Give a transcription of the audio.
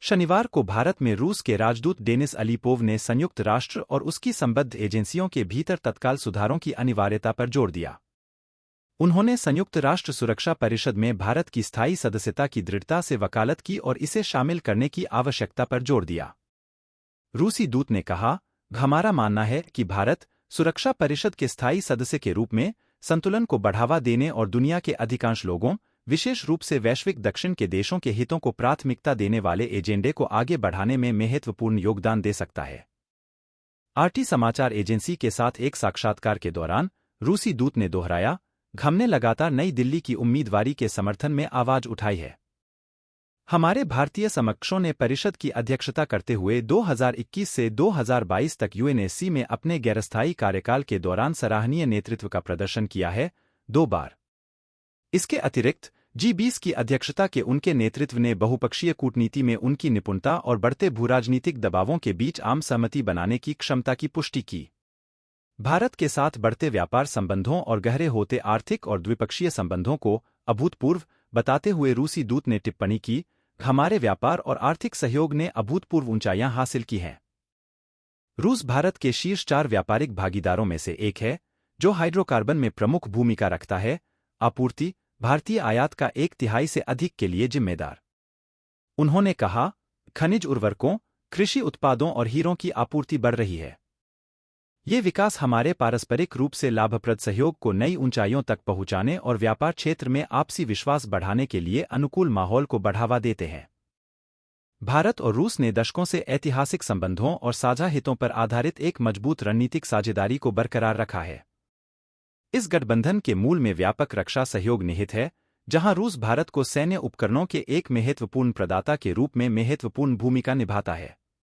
शनिवार को भारत में रूस के राजदूत डेनिस अलीपोव ने संयुक्त राष्ट्र और उसकी संबद्ध एजेंसियों के भीतर तत्काल सुधारों की अनिवार्यता पर जोर दिया। उन्होंने संयुक्त राष्ट्र सुरक्षा परिषद में भारत की स्थायी सदस्यता की दृढ़ता से वकालत की और इसे शामिल करने की आवश्यकता पर जोर दिया। रूसी दूत ने कहा, हमारा मानना है कि भारत सुरक्षा परिषद के स्थायी सदस्य के रूप में संतुलन को बढ़ावा देने और दुनिया के अधिकांश लोगों, विशेष रूप से वैश्विक दक्षिण के देशों के हितों को प्राथमिकता देने वाले एजेंडे को आगे बढ़ाने में महत्वपूर्ण योगदान दे सकता है। आरटी समाचार एजेंसी के साथ एक साक्षात्कार के दौरान रूसी दूत ने दोहराया, हमने लगातार नई दिल्ली की उम्मीदवारी के समर्थन में आवाज उठाई है। हमारे भारतीय समकक्षों ने परिषद की अध्यक्षता करते हुए 2021 से 2022 तक यूएनएससी में अपने गैरस्थायी कार्यकाल के दौरान सराहनीय नेतृत्व का प्रदर्शन किया है, 2 बार। इसके अतिरिक्त G20 की अध्यक्षता के उनके नेतृत्व ने बहुपक्षीय कूटनीति में उनकी निपुणता और बढ़ते भूराजनीतिक दबावों के बीच आम सहमति बनाने की क्षमता की पुष्टि की। भारत के साथ बढ़ते व्यापार संबंधों और गहरे होते आर्थिक और द्विपक्षीय संबंधों को अभूतपूर्व बताते हुए रूसी दूत ने टिप्पणी की, हमारे व्यापार और आर्थिक सहयोग ने अभूतपूर्व ऊंचाइयां हासिल की हैं। रूस भारत के शीर्ष 4 व्यापारिक भागीदारों में से एक है, जो हाइड्रोकार्बन में प्रमुख भूमिका रखता है। आपूर्ति भारतीय आयात का 1/3 से अधिक के लिए जिम्मेदार। उन्होंने कहा, खनिज उर्वरकों, कृषि उत्पादों और हीरों की आपूर्ति बढ़ रही है। ये विकास हमारे पारस्परिक रूप से लाभप्रद सहयोग को नई ऊंचाइयों तक पहुंचाने और व्यापार क्षेत्र में आपसी विश्वास बढ़ाने के लिए अनुकूल माहौल को बढ़ावा देते हैं। भारत और रूस ने दशकों से ऐतिहासिक संबंधों और साझा हितों पर आधारित एक मजबूत रणनीतिक साझेदारी को बरकरार रखा है। इस गठबंधन के मूल में व्यापक रक्षा सहयोग निहित है, जहां रूस भारत को सैन्य उपकरणों के एक महत्वपूर्ण प्रदाता के रूप में महत्वपूर्ण भूमिका निभाता है।